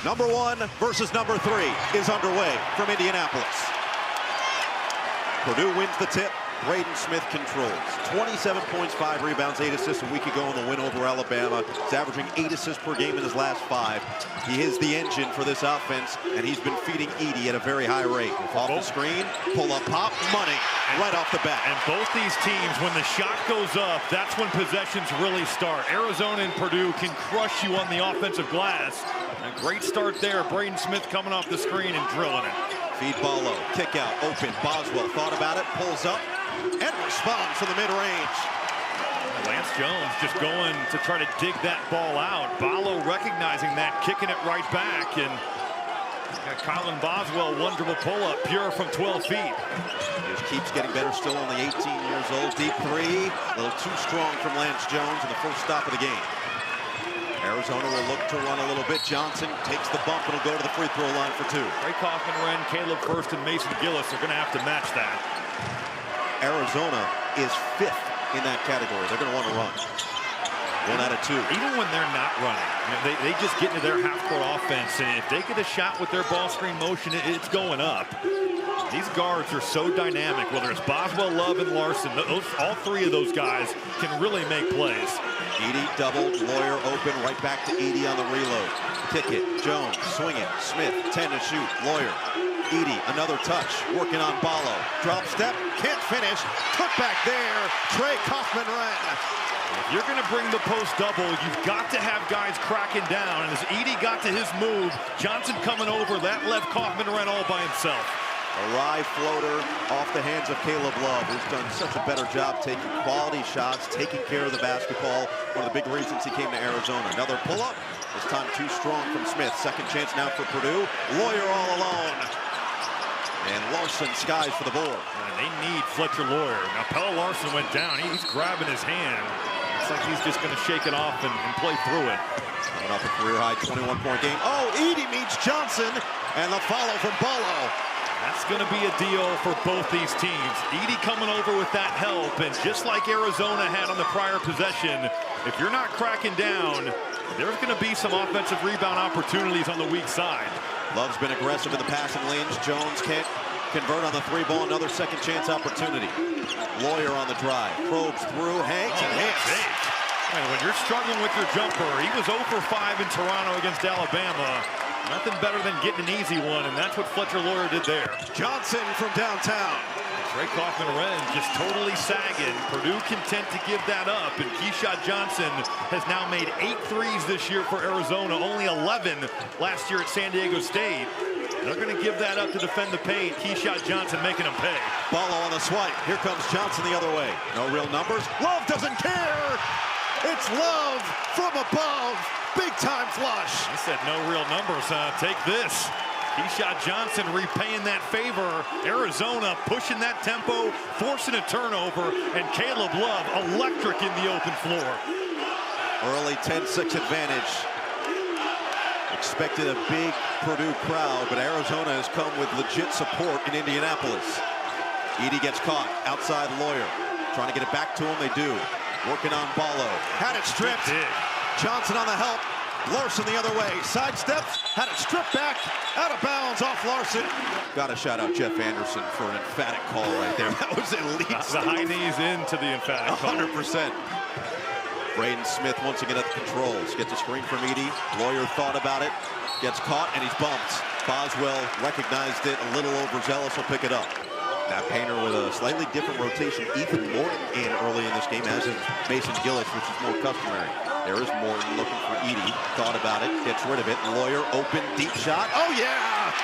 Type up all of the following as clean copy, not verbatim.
Number 1 versus number 3 is underway from Indianapolis. Purdue wins the tip. Braden Smith controls. 27 points, 5 rebounds, 8 assists a week ago in the win over Alabama. He's averaging 8 assists per game in his last 5. He is the engine for this offense, and he's been feeding Edey at a very high rate. Off the screen, pull up, pop, money, right off the bat. And both these teams, when the shot goes up, that's when possessions really start. Arizona and Purdue can crush you on the offensive glass. A great start there. Braden Smith coming off the screen and drilling it. Feed Ballo, kick out, open. Boswell thought about it, pulls up, and responds from the mid-range. Lance Jones just going to try to dig that ball out. Ballo recognizing that, kicking it right back, and Colin Boswell, one dribble pull-up, pure from 12 feet. Just keeps getting better, still only 18 years old. Deep 3, a little too strong from Lance Jones in the first stop of the game. Arizona will look to run a little bit. Johnson takes the bump and will go to the free throw line for 2. Ray Kaufman-Renn, Caleb Furst, and Mason Gillis are going to have to match that. Arizona is 5th in that category. They're going to want to run. 1 out of 2. Even when they're not running, they just get into their half-court offense, and if they get a shot with their ball screen motion, it's going up. These guards are so dynamic, whether it's Boswell, Love, and Larson. All 3 of those guys can really make plays. Edey doubled, Lawyer open, right back to Edey on the reload. Kick it, Jones, swing it, Smith, 10 to shoot, Lawyer. Edey, another touch, working on Ballo. Drop step, can't finish, put back there, Trey Kaufman-Renn. If you're going to bring the post double, you've got to have guys cracking down. And as Edey got to his move, Johnson coming over, that left Kaufman-Renn all by himself. A rye floater off the hands of Caleb Love, who's done such a better job taking quality shots, taking care of the basketball. One of the big reasons he came to Arizona. Another pull-up, this time too strong from Smith. Second chance now for Purdue. Lawyer all alone. And Larson skies for the board. And they need Fletcher Lawyer. Now, Pelle Larson went down. He's grabbing his hand. It's like he's just going to shake it off and play through it. Coming off a career-high 21-point game. Oh, Edey meets Johnson, and the follow from Ballo. That's going to be a deal for both these teams. Edey coming over with that help, and just like Arizona had on the prior possession, if you're not cracking down, there's going to be some offensive rebound opportunities on the weak side. Love's been aggressive in the passing lanes. Jones can't convert on the 3-ball. Another second chance opportunity. Lawyer on the drive. Probes through, hangs, and hits. And when you're struggling with your jumper, he was 0 for 5 in Toronto against Alabama. Nothing better than getting an easy one, and that's what Fletcher Lawyer did there. Johnson from downtown. Trey Kaufman-Renn just totally sagging. Purdue content to give that up, and Keyshawn Johnson has now made 8 threes this year for Arizona, only 11 last year at San Diego State. They're going to give that up to defend the paint. Keyshawn Johnson making him pay. Ballo on the swipe. Here comes Johnson the other way. No real numbers. Love doesn't care. It's Love from above. Big-time flush. He said no real numbers. Take this. Keyshawn Johnson repaying that favor. Arizona pushing that tempo, forcing a turnover, and Caleb Love electric in the open floor. Early 10-6 advantage. Expected a big Purdue crowd, but Arizona has come with legit support in Indianapolis. Edey gets caught outside Lawyer. Trying to get it back to him, they do. Working on Ballo. Had it stripped. Johnson on the help. Larson the other way. Sidesteps. Had it stripped back. Out of bounds off Larson. Got to shout out Jeff Anderson for an emphatic call right there. That was elite. The high knees into the emphatic call. 100%. Braden Smith once again at the controls. Gets a screen from Edey. Lawyer thought about it. Gets caught and he's bumped. Boswell recognized it. A little overzealous. Will pick it up. Matt Painter with a slightly different rotation. Ethan Morton in early in this game, as in Mason Gillis, which is more customary. There is Morton looking for Edey. Thought about it, gets rid of it. Lawyer open, deep shot. Oh, yeah!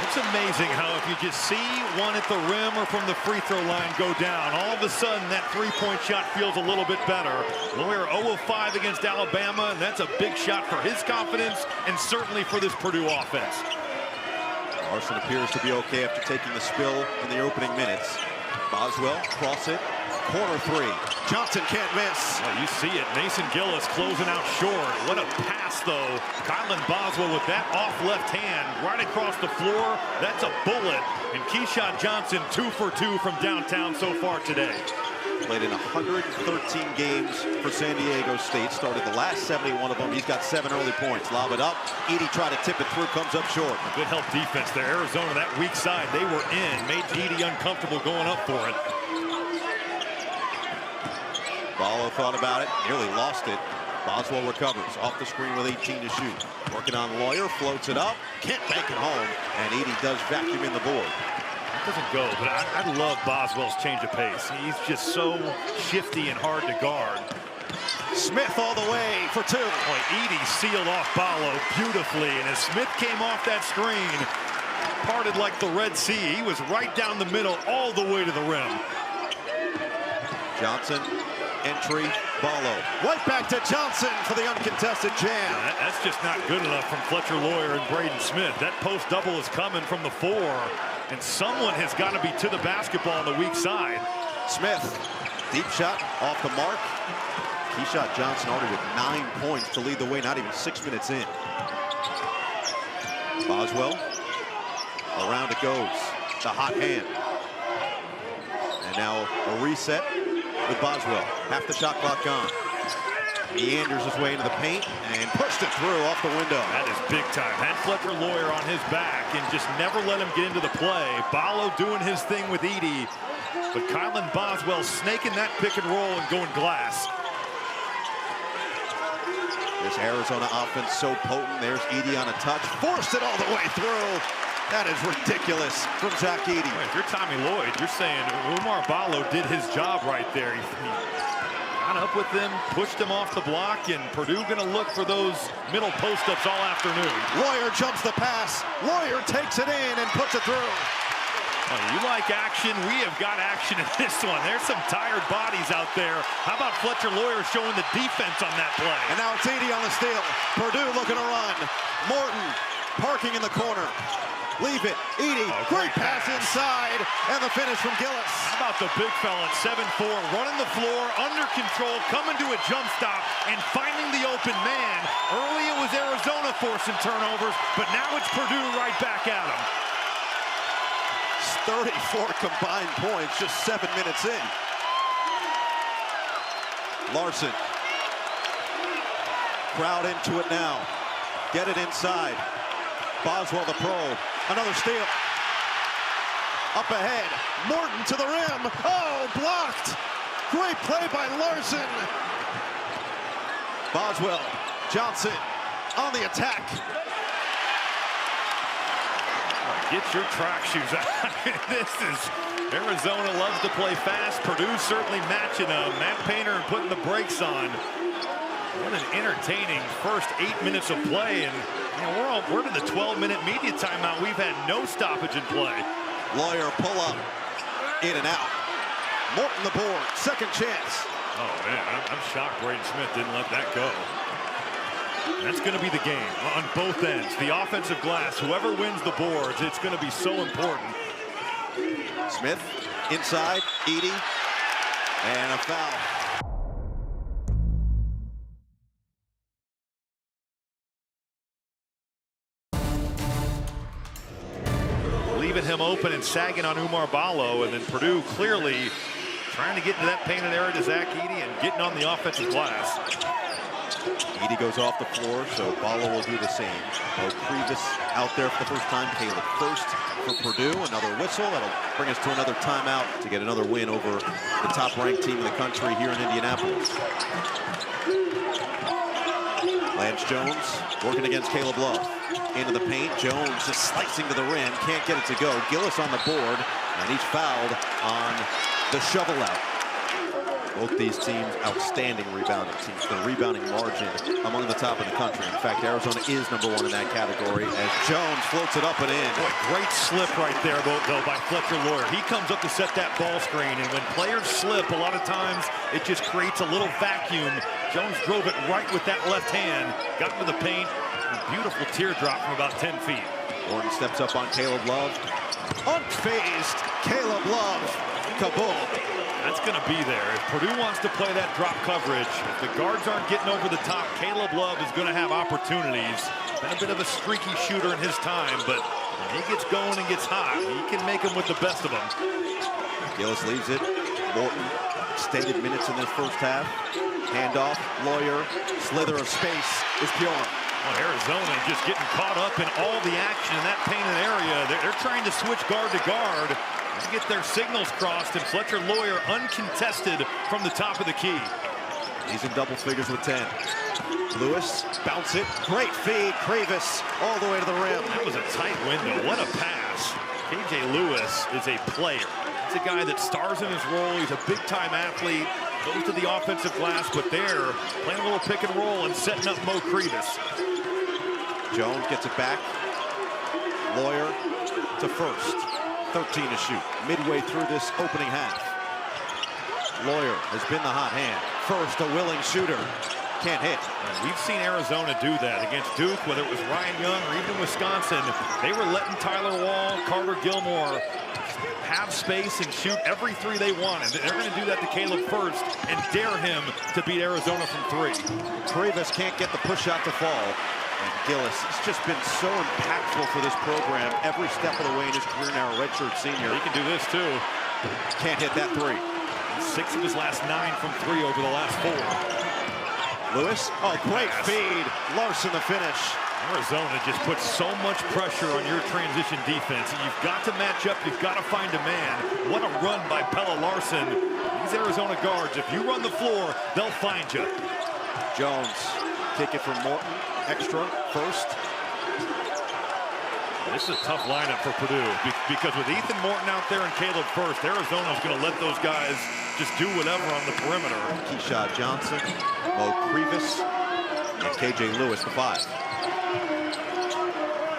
It's amazing how if you just see one at the rim or from the free throw line go down, all of a sudden that three-point shot feels a little bit better. Lawyer 0 of 5 against Alabama, and that's a big shot for his confidence and certainly for this Purdue offense. Larson appears to be okay after taking the spill in the opening minutes. Boswell, cross it, corner 3. Johnson can't miss. Oh, you see it, Mason Gillis closing out short. What a pass, though. Colin Boswell with that off left hand right across the floor. That's a bullet. And Keyshawn Johnson 2 for 2 from downtown so far today. Played in 113 games for San Diego State. Started the last 71 of them. He's got 7 early points. Lob it up. Edey tried to tip it through. Comes up short. Good help defense there. Arizona, that weak side, they were in. Made Edey uncomfortable going up for it. Ballo thought about it. Nearly lost it. Boswell recovers. Off the screen with 18 to shoot. Working on Lawyer. Floats it up. Can't bank it home. And Edey does vacuum in the board. Doesn't go, but I love Boswell's change of pace. He's just so shifty and hard to guard. Smith all the way for 2. Boy, Edey sealed off Ballo beautifully, and as Smith came off that screen, parted like the Red Sea. He was right down the middle all the way to the rim. Johnson, entry, Ballo. Right back to Johnson for the uncontested jam. That's just not good enough from Fletcher Loyer and Braden Smith. That post double is coming from the 4. And someone has got to be to the basketball on the weak side. Smith, deep shot off the mark. Keshad Johnson already with 9 points to lead the way, not even 6 minutes in. Boswell, around it goes. The hot hand. And now a reset with Boswell. Half the shot clock gone. Meanders his way into the paint and pushed it through off the window. That is big time. Had Fletcher Loyer on his back and just never let him get into the play. Ballo doing his thing with Edey, but Kylan Boswell snaking that pick and roll and going glass. This Arizona offense so potent. There's Edey on a touch. Forced it all the way through. That is ridiculous from Zach Edey. If you're Tommy Lloyd, you're saying Oumar Ballo did his job right there. He got up with them, pushed him off the block, and Purdue going to look for those middle post-ups all afternoon. Loyer jumps the pass. Loyer takes it in and puts it through. Oh, you like action? We have got action in this one. There's some tired bodies out there. How about Fletcher Loyer showing the defense on that play? And now it's Edey on the steal. Purdue looking to run. Morton parking in the corner. Leave it. Edey, great pass inside, and the finish from Gillis. How about the big fella at 7'4", running the floor, under control, coming to a jump stop, and finding the open man. Early it was Arizona forcing turnovers, but now it's Purdue right back at him. 34 combined points, just 7 minutes in. Larson. Crowd into it now. Get it inside. Boswell the pro. Another steal. Up ahead. Morton to the rim. Oh, blocked. Great play by Larson. Boswell. Johnson on the attack. Get your track shoes out. This is Arizona loves to play fast. Purdue certainly matching them. Matt Painter putting the brakes on. What an entertaining first 8 minutes of play, and you know, we're to the 12-minute media timeout. We've had no stoppage in play. Loyer pull up, in and out. Morton the board, second chance. Oh man, I'm shocked Braden Smith didn't let that go. That's going to be the game on both ends. The offensive glass, whoever wins the boards, it's going to be so important. Smith inside, Edey, and a foul. Leaving him open and sagging on Oumar Ballo, and then Purdue clearly trying to get into that painted area to Zach Edey and getting on the offensive glass. Edey goes off the floor, so Ballo will do the same. No Previs out there for the first time. Caleb first for Purdue. Another whistle. That'll bring us to another timeout to get another win over the top-ranked team in the country here in Indianapolis. Lance Jones working against Caleb Love. Into the paint. Jones just slicing to the rim. Can't get it to go. Gillis on the board, and he's fouled on the shovel out. Both these teams outstanding rebounding teams. The rebounding margin among the top of the country. In fact, Arizona is #1 in that category as Jones floats it up and in. Boy, great slip right there, though, by Fletcher Loyer. He comes up to set that ball screen, and when players slip, a lot of times it just creates a little vacuum. Jones drove it right with that left hand, got into the paint. A beautiful teardrop from about 10 feet. Gordon steps up on Caleb Love. Unfazed Caleb Love. Kaboom. That's going to be there. If Purdue wants to play that drop coverage, if the guards aren't getting over the top, Caleb Love is going to have opportunities. Been a bit of a streaky shooter in his time, but when he gets going and gets hot, he can make them with the best of them. Gillis leaves it. Morton extended minutes in this first half. Handoff, Lawyer, slither of space is pure. Well, Arizona just getting caught up in all the action in that painted area. They're trying to switch guard to guard to get their signals crossed, and Fletcher Lawyer uncontested from the top of the key. He's in double figures with 10. Lewis, bounce it, great feed, Kravis all the way to the rim. That was a tight window. What a pass. KJ Lewis is a player. He's a guy that stars in his role. He's a big-time athlete. Goes to the offensive glass, but they're playing a little pick and roll and setting up Mo Kravis. Jones gets it back. Lawyer to first. 13 to shoot. Midway through this opening half. Lawyer has been the hot hand. First, a willing shooter. Can't hit. We've seen Arizona do that against Duke, whether it was Ryan Young or even Wisconsin. They were letting Tyler Wall, Carter Gilmore have space and shoot every three they wanted. They're going to do that to Caleb First and dare him to beat Arizona from three. Kravis can't get the push shot to fall. And Gillis has just been so impactful for this program every step of the way in his career now, a redshirt senior. He can do this too. Can't hit that three. 6 of his last 9 from 3 over the last 4. Lewis, oh, great feed. Larson the finish. Arizona just puts so much pressure on your transition defense. You've got to match up. You've got to find a man. What a run by Pella Larson. These Arizona guards, if you run the floor, they'll find you. Jones, kick it from Morton. Extra, first. This is a tough lineup for Purdue because with Ethan Morton out there and Caleb First, Arizona's going to let those guys just do whatever on the perimeter. Keyshawn Johnson, Mo Kravis, and KJ Lewis, the 5.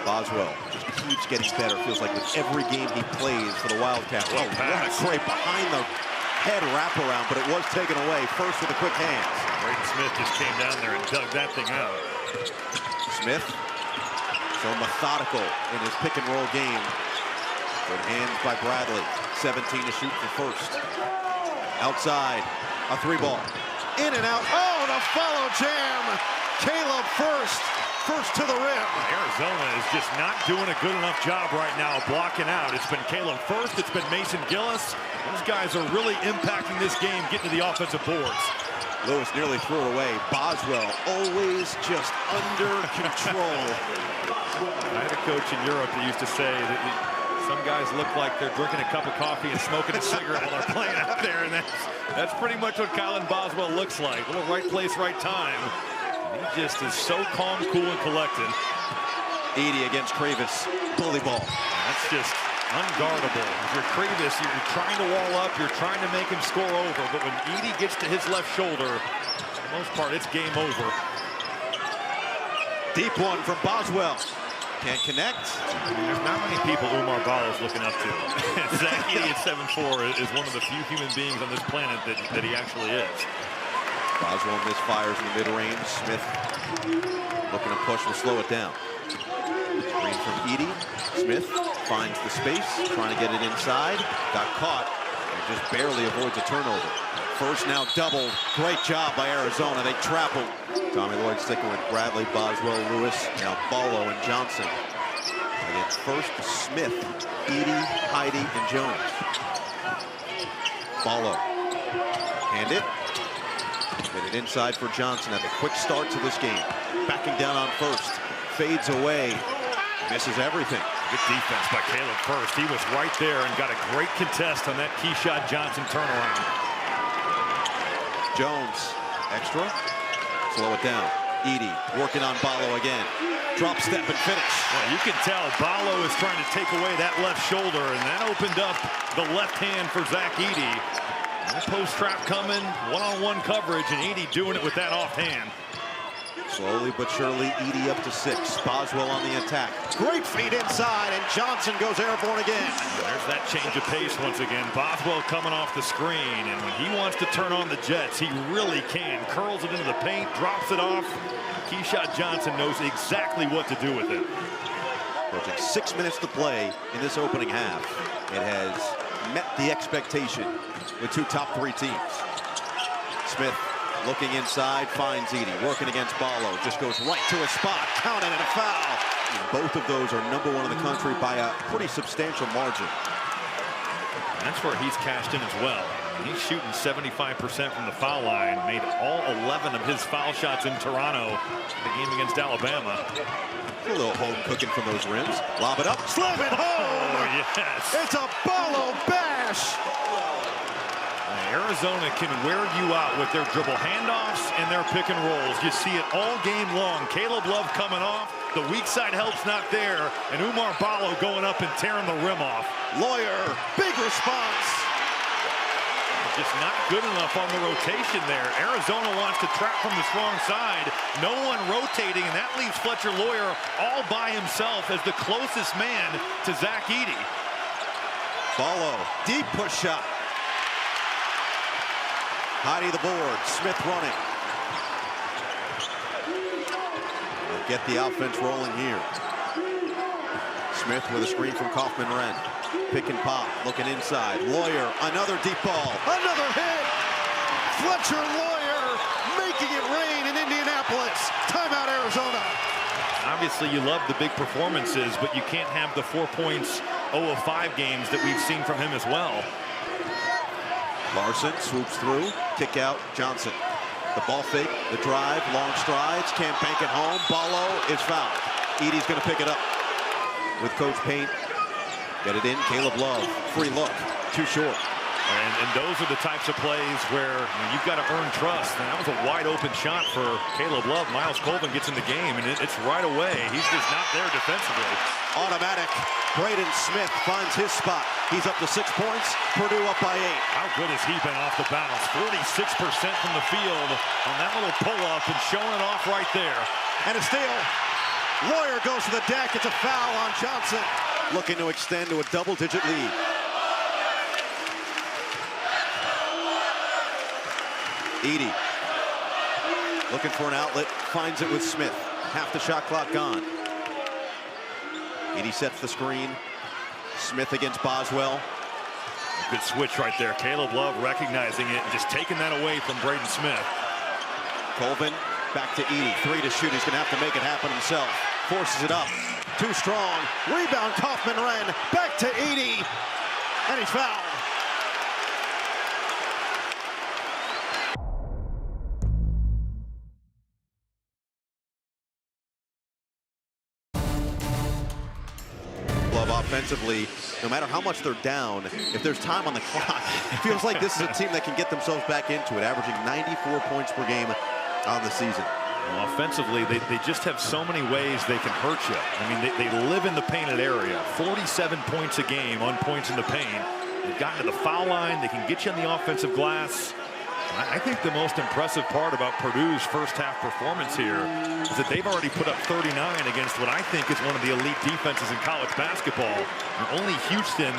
Boswell just keeps getting better. Feels like with every game he plays for the Wildcats. Oh, what a great behind the head wraparound, but it was taken away. First with the quick hands. Braden Smith just came down there and dug that thing out. Smith, so methodical in his pick and roll game. Good hands by Bradley. 17 to shoot for First. Outside, a 3-ball. In and out. Oh, the follow jam. Caleb First. First to the rim. Arizona is just not doing a good enough job right now blocking out. It's been Caleb First. It's been Mason Gillis. Those guys are really impacting this game, getting to the offensive boards. Lewis nearly threw it away. Boswell always just under control. I had a coach in Europe that used to say that some guys look like they're drinking a cup of coffee and smoking a cigarette while they're playing out there, and that's pretty much what Kylan Boswell looks like. A little right place, right time. He just is so calm, cool, and collected. Edey against Kravis. Bully ball. That's just unguardable. If you're Kravis, you're trying to wall up, you're trying to make him score over, but when Edey gets to his left shoulder, for the most part, it's game over. Deep one from Boswell. Can't connect. There's not many people Umar Balo's looking up to. Zach Edey at 7'4" is one of the few human beings on this planet that he actually is. Boswell misfires in the mid-range. Smith looking to push, will slow it down. Screen from Edey. Smith finds the space, trying to get it inside. Got caught and just barely avoids a turnover. First now doubled. Great job by Arizona. They trap him. Tommy Lloyd sticking with Bradley, Boswell, Lewis, now Ballo and Johnson. Against First, Smith, Edey, Heide, and Jones. Ballo. Hand it. Get it inside for Johnson at the quick start to this game. Backing down on First. Fades away. Misses everything. Good defense by Caleb First. He was right there and got a great contest on that Keyshawn Johnson turnaround. Jones, extra. Slow it down. Edey working on Ballo again. Drop step and finish. Well, you can tell Ballo is trying to take away that left shoulder, and that opened up the left hand for Zach Edey. Post trap coming, one-on-one coverage, and Edey doing it with that offhand. Slowly but surely, Edey up to 6. Boswell on the attack. Great feed inside, and Johnson goes airborne again. There's that change of pace once again. Boswell coming off the screen, and when he wants to turn on the Jets, he really can. Curls it into the paint, drops it off. Keyshawn Johnson knows exactly what to do with it. Approaching 6 minutes to play in this opening half. It has met the expectation with 2 top 3 teams. Smith looking inside, finds Edey, working against Ballo, just goes right to a spot, counted and a foul. And both of those are #1 in the country by a pretty substantial margin. That's where he's cashed in as well. He's shooting 75% from the foul line. Made all 11 of his foul shots in Toronto in the game against Alabama. A little home cooking from those rims. Lob it up, slam it home! Oh, yes. It's a Ballo bash! Arizona can wear you out with their dribble handoffs and their pick and rolls. You see it all game long. Caleb Love coming off. The weak side help's not there. And Oumar Ballo going up and tearing the rim off. Lawyer, big response. Just not good enough on the rotation there. Arizona wants to trap from the strong side. No one rotating, and that leaves Fletcher Lawyer all by himself as the closest man to Zach Edey. Ballo, deep push shot. Hiding the board, Smith running. They'll get the offense rolling here. Smith with a screen from Kaufman-Renn. Pick and pop, looking inside. Lawyer, another deep ball, another hit! Fletcher Lawyer making it rain in Indianapolis. Timeout, Arizona. Obviously, you love the big performances, but you can't have the 4 points, 0 of 5 games that we've seen from him as well. Larson swoops through, kick out, Johnson. The ball fake, the drive, long strides, can't bank it home. Ballo is fouled. Edey's gonna pick it up with Coach Paint. Get it in, Caleb Love, free look, too short. And those are the types of plays where you've got to earn trust. And that was a wide open shot for Caleb Love. Miles Colvin gets in the game, and it's right away. He's just not there defensively. Automatic. Braden Smith finds his spot. He's up to 6 points. Purdue up by 8. How good has he been off the bounce? 46% from the field on that little pull-up and showing it off right there. And a steal. Lawyer goes to the deck. It's a foul on Johnson. Looking to extend to a double-digit lead. Edey looking for an outlet, finds it with Smith. Half the shot clock gone. Edey sets the screen. Smith against Boswell. Good switch right there. Caleb Love recognizing it and just taking that away from Braden Smith. Colvin back to Edey. 3 to shoot. He's going to have to make it happen himself. Forces it up. Too strong. Rebound, Kaufman-Renn. Back to Edey. And he's fouled. Offensively, no matter how much they're down, if there's time on the clock, it feels like this is a team that can get themselves back into it, averaging 94 points per game on the season. Well, offensively, they just have so many ways they can hurt you. I mean, they live in the painted area. 47 points a game on points in the paint. They've gotten to the foul line. They can get you on the offensive glass. I think the most impressive part about Purdue's first half performance here is that they've already put up 39 against what I think is one of the elite defenses in college basketball. And only Houston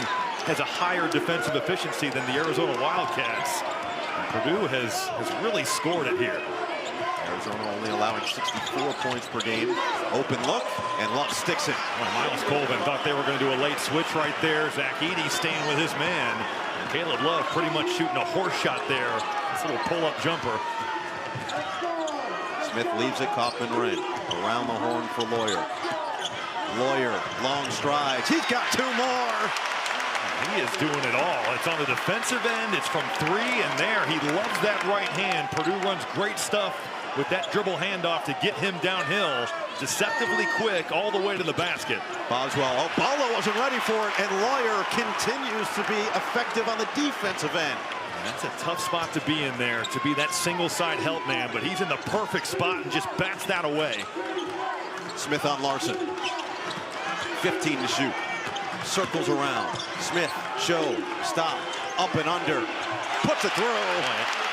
has a higher defensive efficiency than the Arizona Wildcats. And Purdue has really scored it here. Arizona only allowing 64 points per game. Open look, and Love sticks it. Well, Miles Colvin thought they were going to do a late switch right there. Zach Edey staying with his man. And Caleb Love pretty much shooting a horse shot there. This little pull-up jumper. Smith leaves it, Kaufman-Renn. Around the horn for Lawyer. Lawyer, long strides. He's got 2 more. He is doing it all. It's on the defensive end. It's from 3, and there. He loves that right hand. Purdue runs great stuff with that dribble handoff to get him downhill. Deceptively quick all the way to the basket. Boswell, oh, Ballo wasn't ready for it, and Lawyer continues to be effective on the defensive end. That's a tough spot to be in there, to be that single side help man, but he's in the perfect spot and just bats that away. Smith on Larson. 15 to shoot. Circles around. Smith, show, stop, up and under. Puts it through.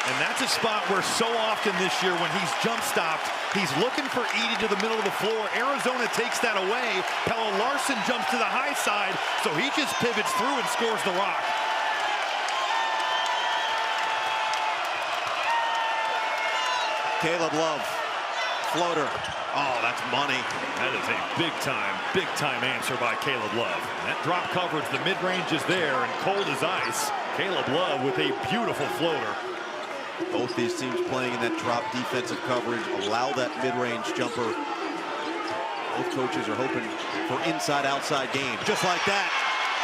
And that's a spot where so often this year when he's jump stopped, he's looking for Edey to the middle of the floor. Arizona takes that away. Pelle Larsson jumps to the high side, so he just pivots through and scores the rock. Caleb Love, floater. Oh, that's money. That is a big time answer by Caleb Love. That drop coverage, the mid-range is there, and cold as ice. Caleb Love with a beautiful floater. Both these teams playing in that drop defensive coverage, allow that mid-range jumper. Both coaches are hoping for inside-outside game. Just like that,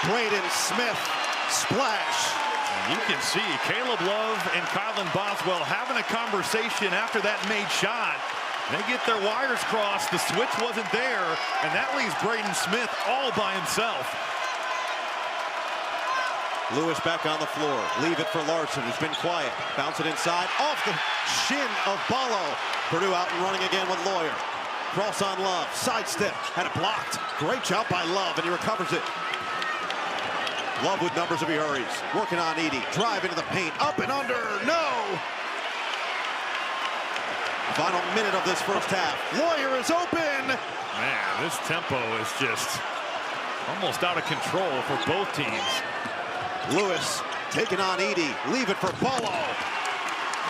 Braden Smith, splash. You can see Caleb Love and Kylan Boswell having a conversation after that made shot. They get their wires crossed. The switch wasn't there, and that leaves Braden Smith all by himself. Lewis back on the floor. Leave it for Larson, who's been quiet. Bounce it inside. Off the shin of Ballo. Purdue out and running again with Lawyer. Cross on Love. Sidestep. Had it blocked. Great job by Love, and he recovers it. Love with numbers if he hurries. Working on Edey. Drive into the paint. Up and under. No! Final minute of this first half. Lawyer is open. Man, this tempo is just almost out of control for both teams. Lewis taking on Edey. Leave it for Ballo.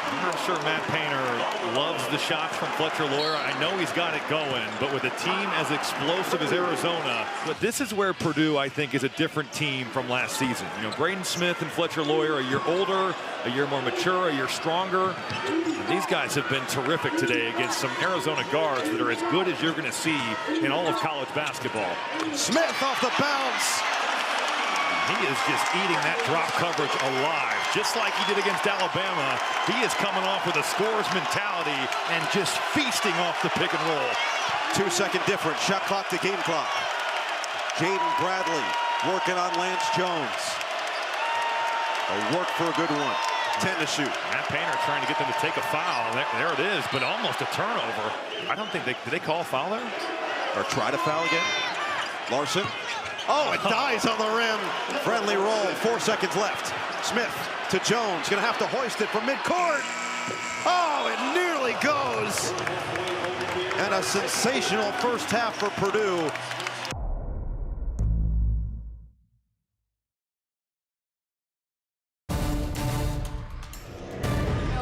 I'm not sure Matt Painter loves the shots from Fletcher Loyer. I know he's got it going, but with a team as explosive as Arizona, but this is where Purdue, I think, is a different team from last season. You know, Braden Smith and Fletcher Loyer, a year older, a year more mature, a year stronger. And these guys have been terrific today against some Arizona guards that are as good as you're going to see in all of college basketball. Smith off the bounce. He is just eating that drop coverage alive. Just like he did against Alabama, he is coming off with a scorer's mentality and just feasting off the pick and roll. 2-second difference, shot clock to game clock. Jaden Bradley working on Lance Jones. A work for a good one. 10 to shoot. Matt Painter trying to get them to take a foul. There it is, but almost a turnover. I don't think did they call a foul there? Or try to foul again? Larson. Oh, it dies on the rim. Friendly roll, 4 seconds left. Smith to Jones, gonna have to hoist it from midcourt. Oh, it nearly goes. And a sensational first half for Purdue.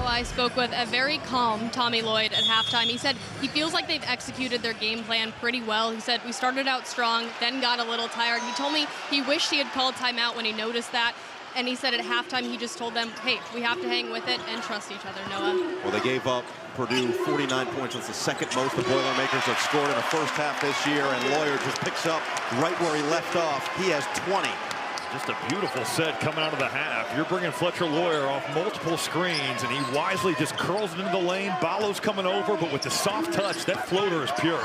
I spoke with a very calm Tommy Lloyd at halftime. He said he feels like they've executed their game plan pretty well. He said we started out strong, then got a little tired. He told me he wished he had called timeout when he noticed that. And he said at halftime he just told them, hey, we have to hang with it and trust each other, Noah. Well, they gave up Purdue 49 points. That's the second most the Boilermakers have scored in the first half this year. And Lawyer just picks up right where he left off. He has 20. Just a beautiful set coming out of the half. You're bringing Fletcher Loyer off multiple screens, and he wisely just curls it into the lane. Ballo's coming over, but with the soft touch, that floater is pure.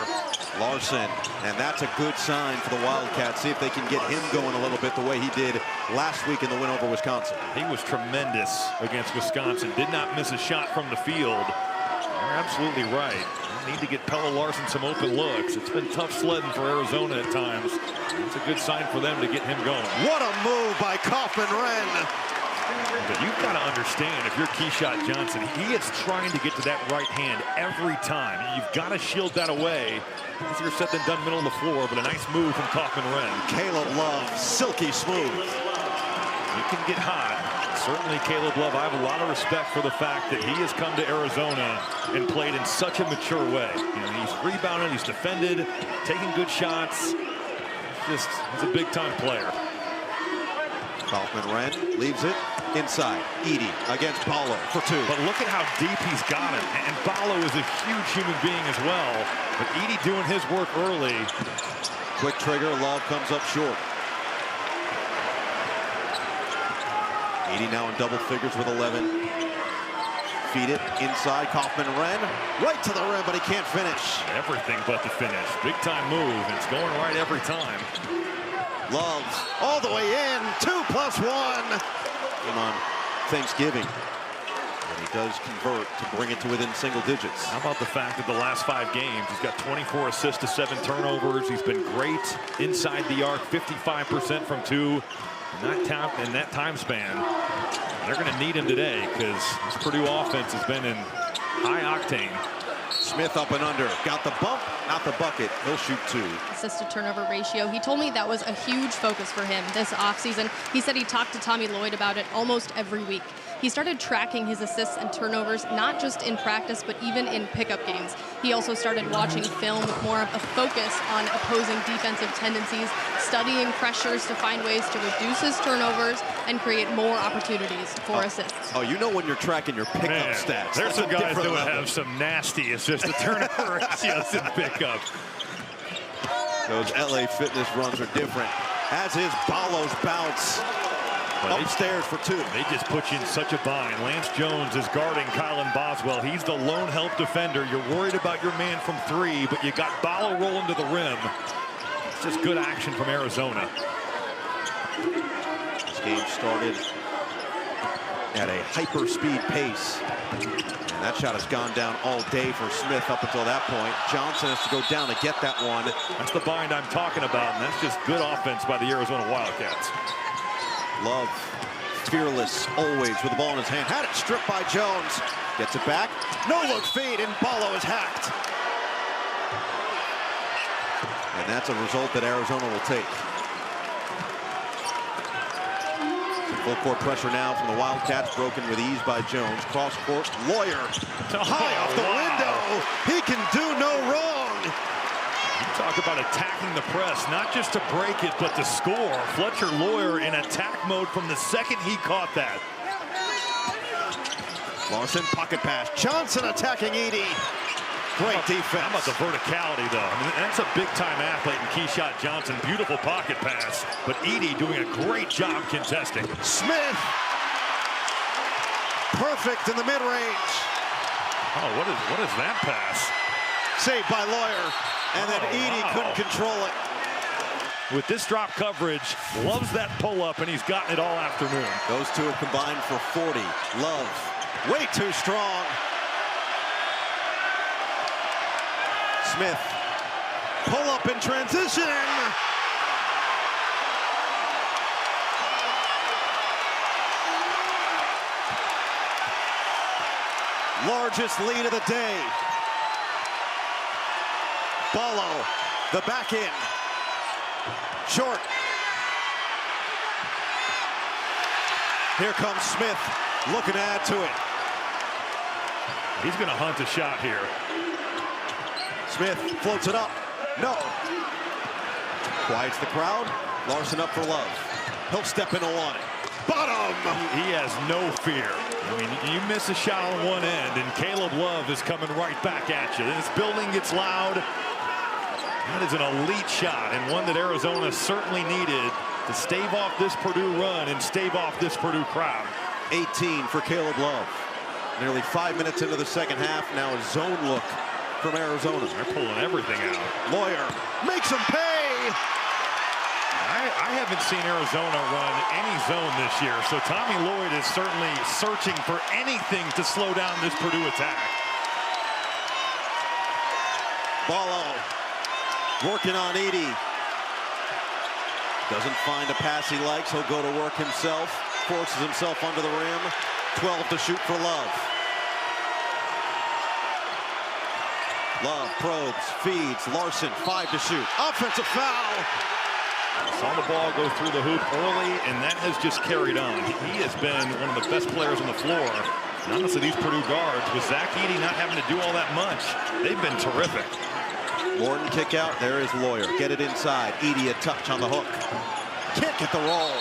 Larson, and that's a good sign for the Wildcats. See if they can get him going a little bit the way he did last week in the win over Wisconsin. He was tremendous against Wisconsin. Did not miss a shot from the field. You're absolutely right. You need to get Pelle Larsson some open looks. It's been tough sledding for Arizona at times. It's a good sign for them to get him going. What a move by Kaufman-Renn. But you've got to understand, if you're Keyshawn Johnson, he is trying to get to that right hand every time. You've got to shield that away. Easier said than done middle of the floor, but a nice move from Kaufman-Renn. Caleb Love, silky smooth. You can get hot. Certainly Caleb Love, I have a lot of respect for the fact that he has come to Arizona and played in such a mature way. You know, he's rebounded, he's defended, taking good shots. He's a big-time player. Kaufman-Renn leaves it inside. Edey against Ballo for two. But look at how deep he's got him. And Ballo is a huge human being as well. But Edey doing his work early. Quick trigger, Love comes up short. Edey now in double figures with 11. Feed it inside, Kaufman-Renn. Right to the rim, but he can't finish. Everything but the finish. Big time move. It's going right every time. Love all the way in. 2+1. Came on Thanksgiving. And he does convert to bring it to within single digits. How about the fact that the last 5 games, he's got 24 assists to 7 turnovers. He's been great inside the arc, 55% from 2. In that time span, they're going to need him today because this Purdue offense has been in high octane. Smith up and under, got the bump, not the bucket. He'll shoot 2. Assist to turnover ratio. He told me that was a huge focus for him this offseason. He said he talked to Tommy Lloyd about it almost every week. He started tracking his assists and turnovers, not just in practice, but even in pickup games. He also started watching film with more of a focus on opposing defensive tendencies, studying pressures to find ways to reduce his turnovers and create more opportunities for assists. Oh, you know when you're tracking your pickup stats. There's some guys that would have some nasty assist to turnover ratios in pickup. Those LA Fitness runs are different, as is Ballo's bounce. Upstairs for two. They just put you in such a bind. Lance Jones is guarding Kylan Boswell. He's the lone help defender. You're worried about your man from three, but you got Ballo rolling to the rim. It's just good action from Arizona. This game started at a hyper-speed pace. And that shot has gone down all day for Smith up until that point. Johnson has to go down to get that one. That's the bind I'm talking about, and that's just good offense by the Arizona Wildcats. Love, fearless, always with the ball in his hand. Had it stripped by Jones. Gets it back. No look feed, and Ballo is hacked. And that's a result that Arizona will take. Full court pressure now from the Wildcats, broken with ease by Jones. Cross court, Lawyer high off the window. He can do no wrong. You talk about attacking the press, not just to break it, but to score. Fletcher Lawyer in attack mode from the second he caught that. Larson pocket pass. Johnson attacking Edey. Great defense. How about the verticality, though? I mean, that's a big-time athlete in Keyshot Johnson. Beautiful pocket pass, but Edey doing a great job contesting. Smith, perfect in the mid-range. Oh, what is that pass? Saved by Lawyer, and then Edey couldn't control it. With this drop coverage, loves that pull-up, and he's gotten it all afternoon. Those two have combined for 40. Love, way too strong. Smith, pull up in transition. Largest lead of the day. Ballo, the back in. Short. Here comes Smith, looking to add to it. He's going to hunt a shot here. Smith floats it up. No. Quiets the crowd. Larson up for Love. He'll step in on one. Bottom. He has no fear. I mean, you miss a shot on one end, and Caleb Love is coming right back at you. This building gets loud. That is an elite shot, and one that Arizona certainly needed to stave off this Purdue run and stave off this Purdue crowd. 18 for Caleb Love. Nearly 5 minutes into the second half. Now a zone look from Arizona. They're pulling everything out. Lawyer makes him pay. I haven't seen Arizona run any zone this year, so Tommy Lloyd is certainly searching for anything to slow down this Purdue attack. Ballo working on Edey. Doesn't find a pass he likes. He'll go to work himself. Forces himself under the rim. 12 to shoot for Love. Love probes, feeds, Larson, 5 to shoot. Offensive foul. Saw the ball go through the hoop early, and that has just carried on. He has been one of the best players on the floor. And honestly, these Purdue guards, with Zach Edey not having to do all that much, they've been terrific. Morton kick out. There is Lawyer. Get it inside. Edey a touch on the hook. Can't get the roll.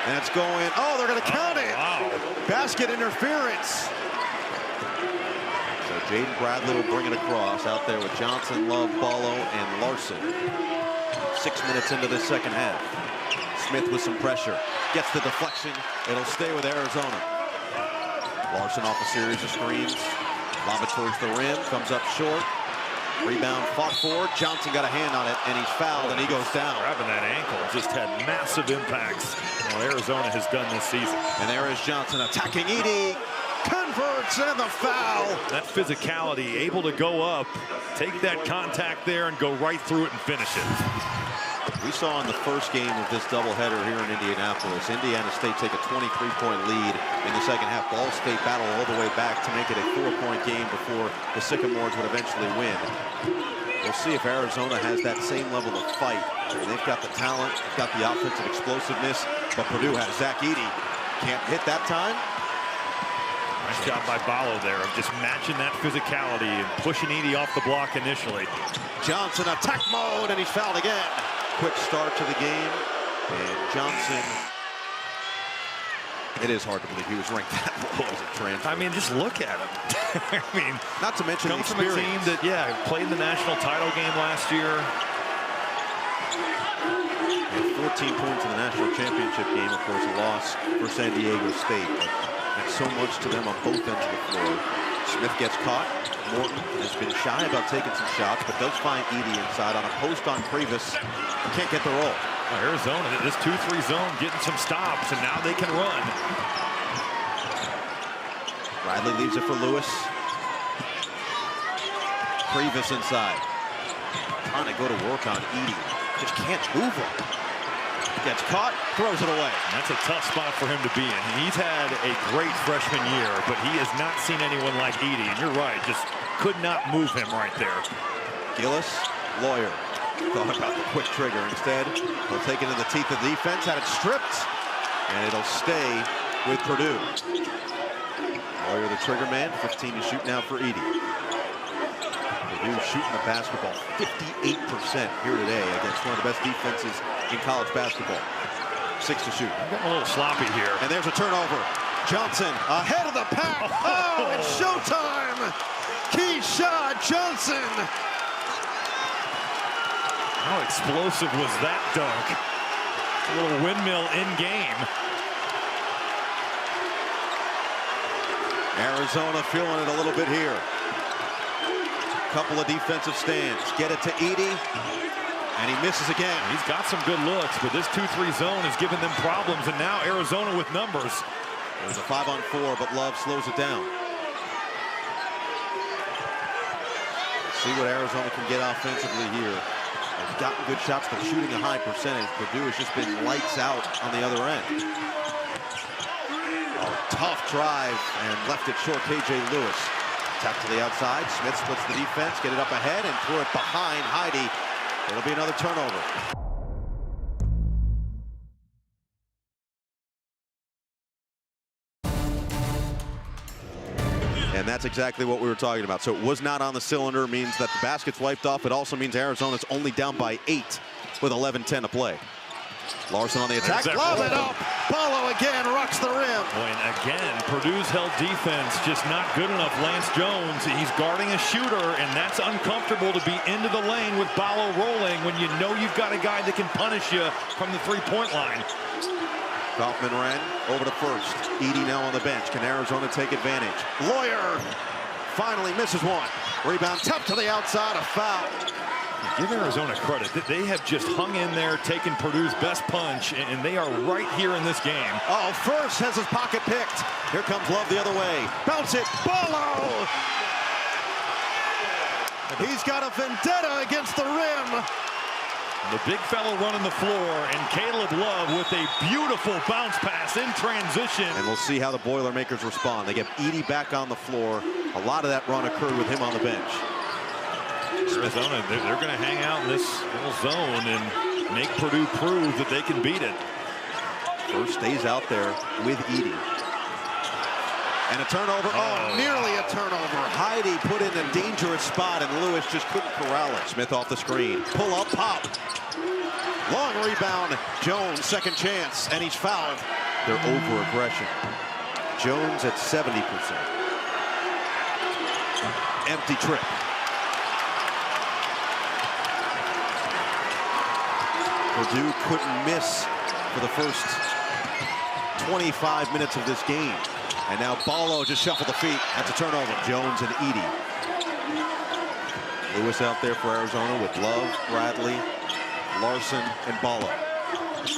And it's going. Oh, they're going to count it. Wow. Basket interference. So Jaden Bradley will bring it across out there with Johnson, Love, Ballo, and Larson. 6 minutes into the second half. Smith with some pressure. Gets the deflection. It'll stay with Arizona. Larson off a series of screens. Lob it towards the rim. Comes up short. Rebound fought for. Johnson got a hand on it, and he's fouled, and he goes down. Grabbing that ankle just had massive impacts on what Arizona has done this season. And there is Johnson attacking Edey. Converts, and the foul. That physicality, able to go up, take that contact there, and go right through it and finish it. We saw in the first game of this doubleheader here in Indianapolis, Indiana State take a 23-point lead in the second half. Ball State battle all the way back to make it a 4-point game before the Sycamores would eventually win. We'll see if Arizona has that same level of fight. And they've got the talent, they've got the offensive explosiveness, but Purdue has Zach Edey. Can't hit that time. Nice job by Ballo there of just matching that physicality and pushing Edey off the block initially. Johnson attack mode, and he's fouled again. Quick start to the game, and Johnson, it is hard to believe he was ranked that low as a transfer. I mean, just look at him. I mean, not to mention the comes from a team that, played the national title game last year. And 14 13 points in the national championship game. Of course, a loss for San Diego State. But that's so much to them on both ends of the floor. Smith gets caught. Morton has been shy about taking some shots, but does find Edey inside on a post on Previs. Can't get the roll. Well, Arizona, this 2-3 zone getting some stops, and now they can run. Bradley leaves it for Lewis. Previs inside. Trying to go to work on Edey. Just can't move him. Gets caught, throws it away. And that's a tough spot for him to be in. He's had a great freshman year, but he has not seen anyone like Edey. And you're right, just could not move him right there. Gillis, Lawyer, thought about the quick trigger. Instead, he'll take it in the teeth of the defense, had it stripped, and it'll stay with Purdue. Lawyer, the trigger man, 15 to shoot now for Edey. Purdue shooting the basketball 58% here today against one of the best defenses in college basketball. 6 to shoot. I'm getting a little sloppy here. And there's a turnover. Johnson ahead of the pack. Oh, it's showtime. Keyshawn Johnson. How explosive was that dunk? A little windmill in game. Arizona feeling it a little bit here. Couple of defensive stands. Get it to Edey. And he misses again. He's got some good looks, but this 2-3 zone is giving them problems, and now Arizona with numbers. There's a 5-on-4, but Love slows it down. Let's see what Arizona can get offensively here. They've gotten good shots, but shooting a high percentage. Purdue has just been lights out on the other end. Oh, tough drive, and left it short. KJ Lewis. Tap to the outside. Smith splits the defense, get it up ahead, and threw it behind Heidi. It'll be another turnover. And that's exactly what we were talking about. So it was not on the cylinder, means that the basket's wiped off. It also means Arizona's only down by 8 with 11:10 to play. Larson on the attack. Love it up. Ballo again rocks the rim. Boy, and again, Purdue's held defense just not good enough. Lance Jones, he's guarding a shooter, and that's uncomfortable to be into the lane with Ballo rolling when you know you've got a guy that can punish you from the three-point line. Kaufman ran over to first. Edey now on the bench. Can Arizona take advantage? Lawyer finally misses one. Rebound tapped to the outside, a foul. Give Arizona credit. They have just hung in there, taken Purdue's best punch, and they are right here in this game. Oh, first has his pocket picked. Here comes Love the other way. Bounce it, Ballo! He's got a vendetta against the rim. The big fellow running the floor, and Caleb Love with a beautiful bounce pass in transition. And we'll see how the Boilermakers respond. They get Edey back on the floor. A lot of that run occurred with him on the bench. Arizona, they're going to hang out in this little zone and make Purdue prove that they can beat it. First stays out there with Edey. And a turnover. Oh, nearly a turnover. Heidi put in a dangerous spot, and Lewis just couldn't corral it. Smith off the screen. Pull up, pop. Long rebound. Jones, second chance, and he's fouled. Their over-aggression. Jones at 70%. Empty trip. Purdue couldn't miss for the first 25 minutes of this game. And now Ballo just shuffled the feet. That's a turnover. Jones and Edey. Lewis out there for Arizona with Love, Bradley, Larson, and Ballo.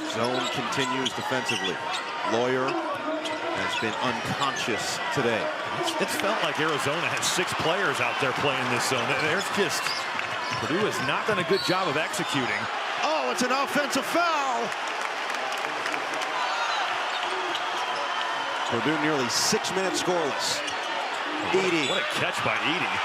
Zone continues defensively. Lawyer has been unconscious today. It's felt like Arizona has 6 players out there playing this zone. There's just, Purdue has not done a good job of executing. Oh, it's an offensive foul. Purdue nearly 6 minutes scoreless. Edey. What a catch by Edey.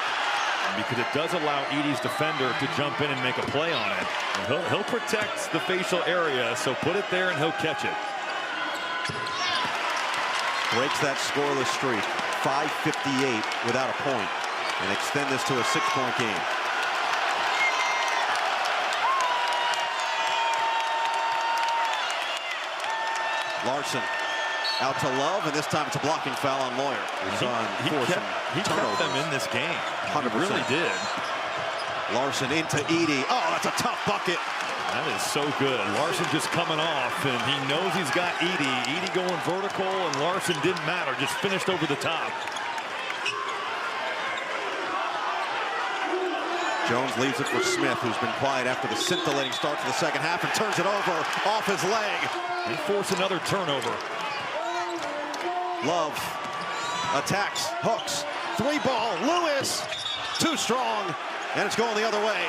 Because it does allow Edey's defender to jump in and make a play on it. And he'll protect the facial area, so put it there and he'll catch it. Breaks that scoreless streak. 5:58 without a point. And extend this to a 6-point game. Larson out to Love, and this time it's a blocking foul on Lawyer. He kept them in this game. 100%. He really did. Larson into Edey. Oh, that's a tough bucket. That is so good. Larson just coming off, and he knows he's got Edey. Edey going vertical, and Larson didn't matter. Just finished over the top. Jones leaves it for Smith, who's been quiet after the scintillating start to the second half, and turns it over off his leg. They force another turnover. Love attacks, hooks, 3-ball, Lewis, too strong, and it's going the other way.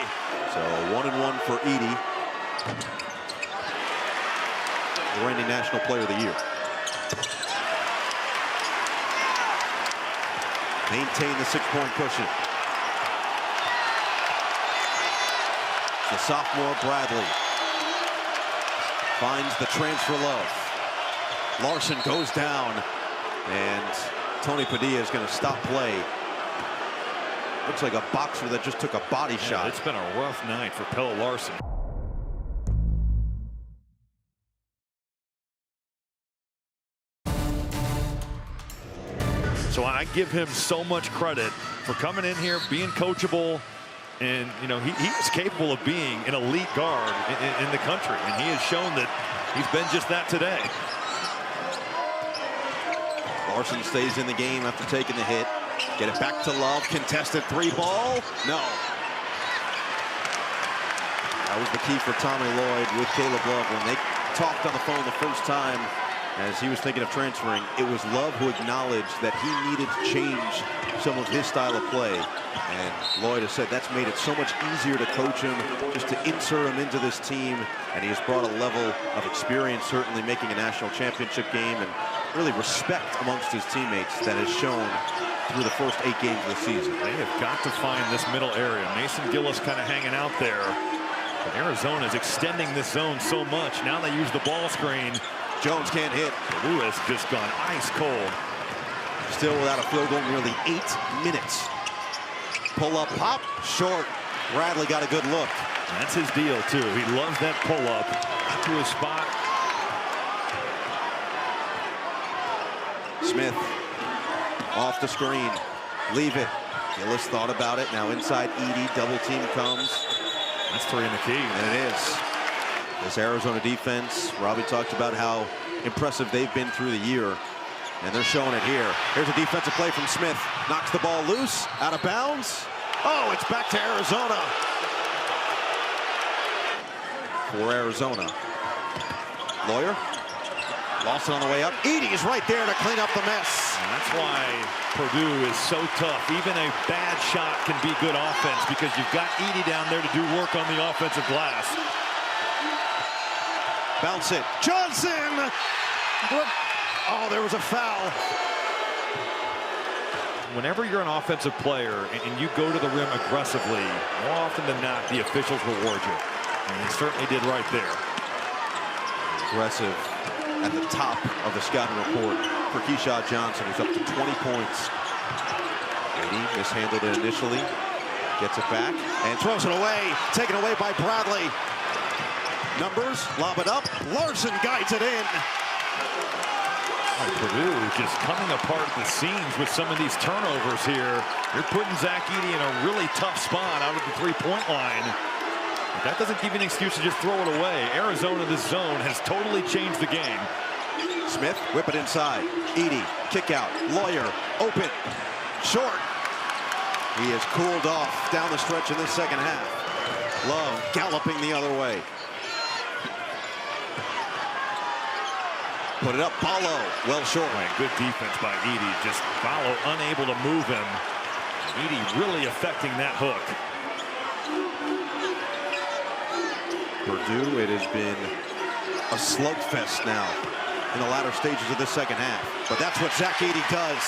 So 1-1 for Edey, the reigning National Player of the Year. Maintain the 6-point cushion. The sophomore Bradley finds the transfer Love. Larson goes down, and Tony Padilla is going to stop play. Looks like a boxer that just took a body shot. It's been a rough night for Pelle Larsson. So I give him so much credit for coming in here, being coachable, and you know he is capable of being an elite guard in the country, and he has shown that he's been just that today. Larson stays in the game after taking the hit. Get it back to Love. Contested 3-ball. No. That was the key for Tommy Lloyd with Caleb Love. When they talked on the phone the first time as he was thinking of transferring, it was Love who acknowledged that he needed to change some of his style of play. And Lloyd has said that's made it so much easier to coach him, just to insert him into this team. And he has brought a level of experience, certainly making a national championship game, and really respect amongst his teammates that has shown through the first 8 games of the season. They have got to find this middle area. Mason Gillis kind of hanging out there. But Arizona is extending this zone so much. Now they use the ball screen. Jones can't hit. Lewis just gone ice cold. Still without a field goal, nearly 8 minutes. Pull up, pop, short. Bradley got a good look. That's his deal too. He loves that pull up to his spot. Smith off the screen. Leave it. Gillis thought about it. Now inside Edey. Double team comes. That's 3 in the key. And it is. This Arizona defense, Robbie talked about how impressive they've been through the year, and they're showing it here. Here's a defensive play from Smith. Knocks the ball loose, out of bounds. Oh, it's back to Arizona. For Arizona. Lawyer. Lost it on the way up. Edey is right there to clean up the mess. And that's why Purdue is so tough. Even a bad shot can be good offense because you've got Edey down there to do work on the offensive glass. Bounce it. Johnson! Oh, there was a foul. Whenever you're an offensive player and you go to the rim aggressively, more often than not, the officials reward you. And they certainly did right there. Aggressive at the top of the scouting report for Keyshawn Johnson, who's up to 20 points. Edey mishandled it initially. Gets it back and throws it away. Taken away by Bradley. Numbers, lob it up. Larson guides it in. Purdue just coming apart at the seams with some of these turnovers here. You're putting Zach Edey in a really tough spot out of the 3-point line. But that doesn't give you an excuse to just throw it away. Arizona, this zone has totally changed the game. Smith, whip it inside. Edey, kick out. Lawyer, open, short. He has cooled off down the stretch in this second half. Love galloping the other way. Put it up, Paulo, well short. Right, good defense by Edey. Just Paulo unable to move him. Edey really affecting that hook. Purdue, it has been a slugfest now in the latter stages of this second half. But that's what Zach Edey does.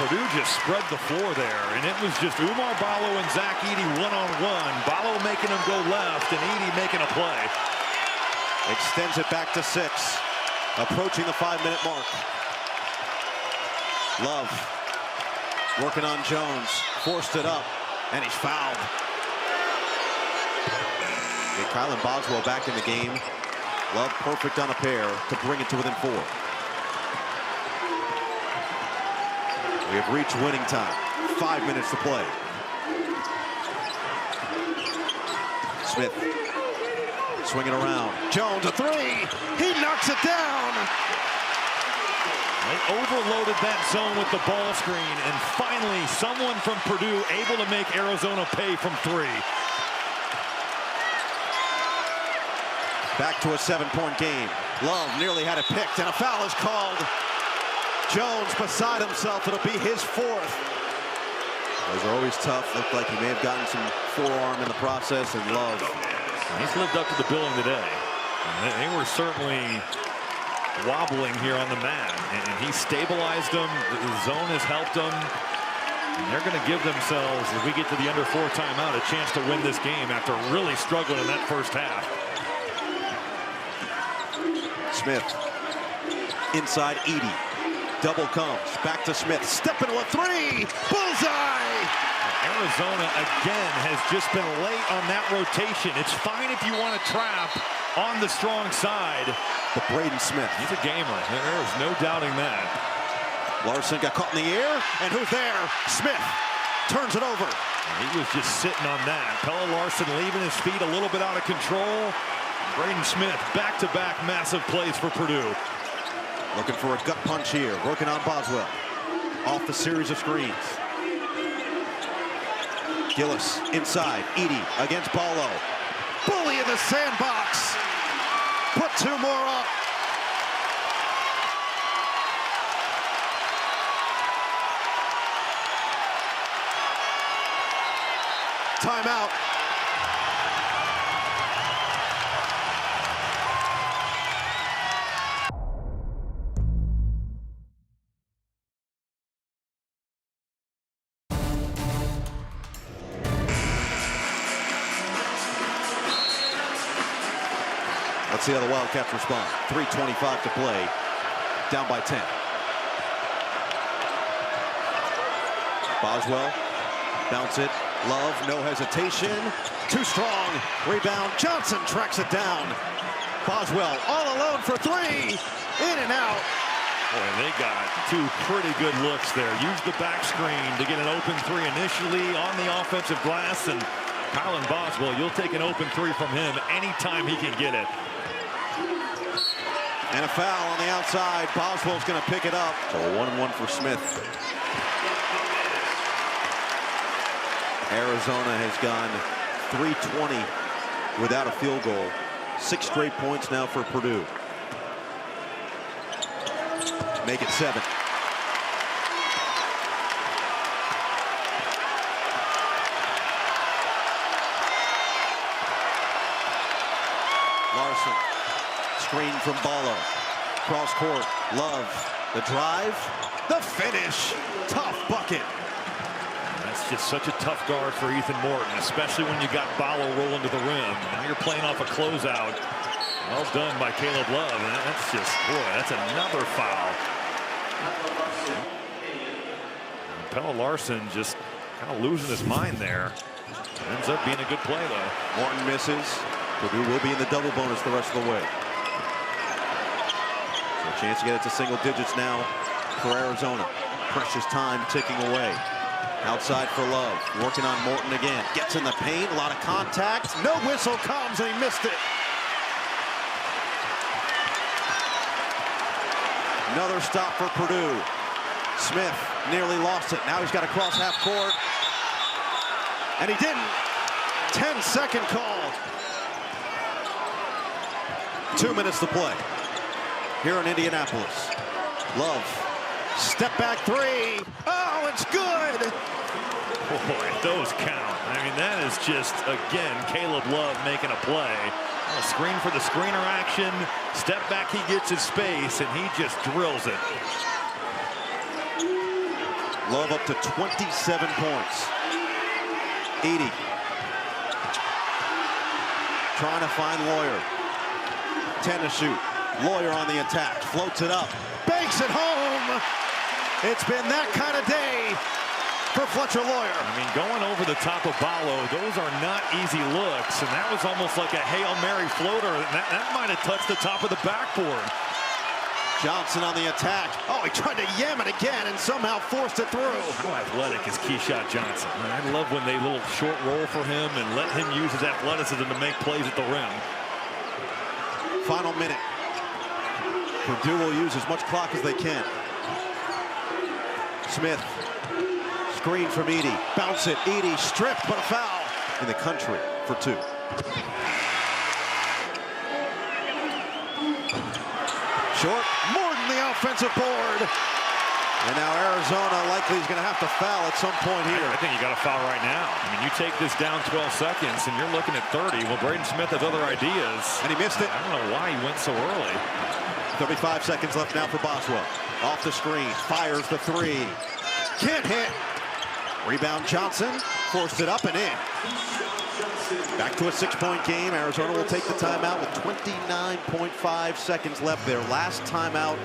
Purdue just spread the floor there, and it was just Umar Ballo and Zach Edey one-on-one. Ballo making him go left, and Edey making a play. Extends it back to 6. Approaching the 5-minute mark. Love working on Jones. Forced it up, and he's fouled. Get Kylan Boswell back in the game. Love perfect on a pair to bring it to within 4. We have reached winning time. 5 minutes to play. Smith Swinging around. Jones, a three. He knocks it down. They overloaded that zone with the ball screen, and finally someone from Purdue able to make Arizona pay from three. Back to a 7-point game. Love nearly had it picked, and a foul is called. Jones beside himself. It'll be his fourth. Those are always tough. Looked like he may have gotten some forearm in the process, and Love. He's lived up to the billing today. They were certainly wobbling here on the mat, and he stabilized them. The zone has helped them. And they're going to give themselves, if we get to the under 4 timeout, a chance to win this game after really struggling in that first half. Smith inside Edey. Double comes back to Smith. Step into a three. Bullseye. Arizona again has just been late on that rotation. It's fine if you want to trap on the strong side. But Braden Smith, he's a gamer. There is no doubting that. Larson got caught in the air, and who's there? Smith turns it over. He was just sitting on that. Pelle Larsson leaving his feet a little bit out of control. Braden Smith back-to-back massive plays for Purdue. Looking for a gut punch here. Working on Boswell. Off the series of screens. Gillis inside. Edey against Ballo. Bully in the sandbox. Put 2 more up. Timeout. Let's see how the Wildcats respond. 3:25 to play. Down by 10. Boswell. Bounce it. Love. No hesitation. Too strong. Rebound. Johnson tracks it down. Boswell all alone for 3. In and out. Boy, they got 2 pretty good looks there. Used the back screen to get an open 3 initially on the offensive glass. And Kylan Boswell, you'll take an open 3 from him anytime he can get it. And a foul on the outside. Boswell's going to pick it up. So a 1-1 for Smith. Arizona has gone 3:20 without a field goal. 6 straight points now for Purdue. Make it 7. Larson. Screen from Ballo. Cross court. Love. The drive. The finish. Tough bucket. That's just such a tough guard for Ethan Morton, especially when you got Ballo rolling to the rim. Now you're playing off a closeout. Well done by Caleb Love. And that's just, boy, that's another foul. Pelle Larsson just kind of losing his mind there. Ends up being a good play, though. Morton misses. Purdue will be in the double bonus the rest of the way. So a chance to get it to single digits now for Arizona. Precious time ticking away. Outside for Love. Working on Morton again. Gets in the paint. A lot of contact. No whistle comes, and he missed it. Another stop for Purdue. Smith nearly lost it. Now he's got to cross half court. And he didn't. 10-second call. 2 minutes to play here in Indianapolis. Love. Step back 3. Oh, it's good. Boy, those count. I mean, that is just, again, Caleb Love making a play. A screen for the screener action. Step back, he gets his space, and he just drills it. Love up to 27 points. Edey. Trying to find Lawyer. 10 to shoot. Lawyer on the attack. Floats it up. Banks it home. It's been that kind of day for Fletcher Lawyer. I mean, going over the top of Ballo, those are not easy looks. And that was almost like a Hail Mary floater. That might have touched the top of the backboard. Johnson on the attack. Oh, he tried to yam it again and somehow forced it through. How athletic is Keyshawn Johnson? I love when they little short roll for him and let him use his athleticism to make plays at the rim. Final minute. Purdue will use as much clock as they can. Smith, screen from Edey, bounce it, Edey stripped, but a foul in the country for 2. Short, Morton the offensive board. And now Arizona likely is going to have to foul at some point here. I think you got to foul right now. I mean, you take this down 12 seconds and you're looking at 30. Well, Braden Smith has other ideas. And he missed it. I don't know why he went so early. 35 seconds left now for Boswell. Off the screen, fires the 3. Can't hit. Rebound Johnson, forced it up and in. Back to a 6-point game. Arizona will take the timeout with 29.5 seconds left. Their last timeout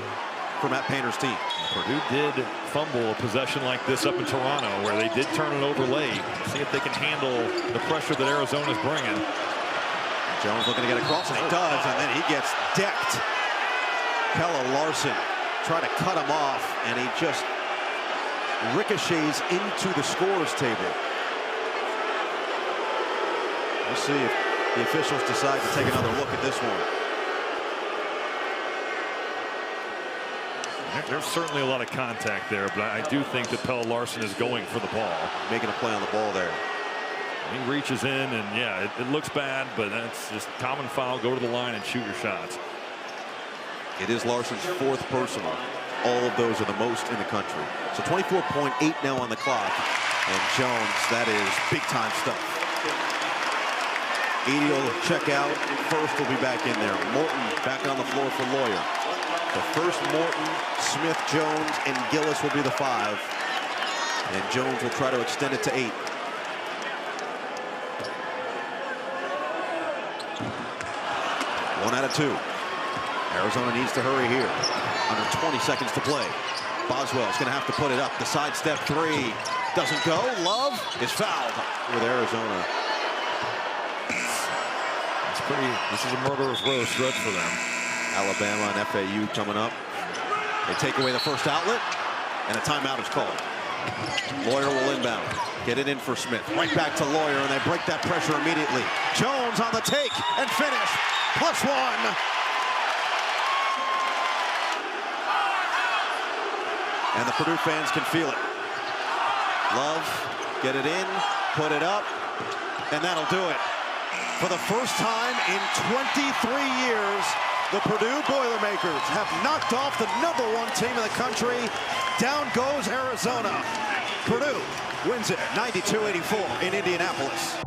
for Matt Painter's team. Purdue did fumble a possession like this up in Toronto, where they did turn it over late. See if they can handle the pressure that Arizona's bringing. Jones looking to get across, and he does, and then he gets decked. Pelle Larsson tried to cut him off, and he just ricochets into the scorer's table. We'll see if the officials decide to take another look at this one. There's certainly a lot of contact there, but I do think that Pelle Larsson is going for the ball. Making a play on the ball there. He reaches in, and yeah, it looks bad, but that's just common foul. Go to the line and shoot your shots. It is Larsson's 4th personal. All of those are the most in the country. So 24.8 now on the clock. And Jones, that is big-time stuff. Edey will check out. First will be back in there. Morton back on the floor for Lawyer. So first Morton, Smith, Jones, and Gillis will be the 5. And Jones will try to extend it to 8. One out of 2. Arizona needs to hurry here. Under 20 seconds to play. Boswell's going to have to put it up. The sidestep 3 doesn't go. Love is fouled with Arizona. This is a murderous row stretch for them. Alabama and FAU coming up. They take away the first outlet, and a timeout is called. Lawyer will inbound. Get it in for Smith. Right back to Lawyer, and they break that pressure immediately. Jones on the take and finish. +1. And the Purdue fans can feel it. Love, get it in, put it up, and that'll do it. For the first time in 23 years, the Purdue Boilermakers have knocked off the #1 team in the country. Down goes Arizona. Purdue wins it 92-84 in Indianapolis.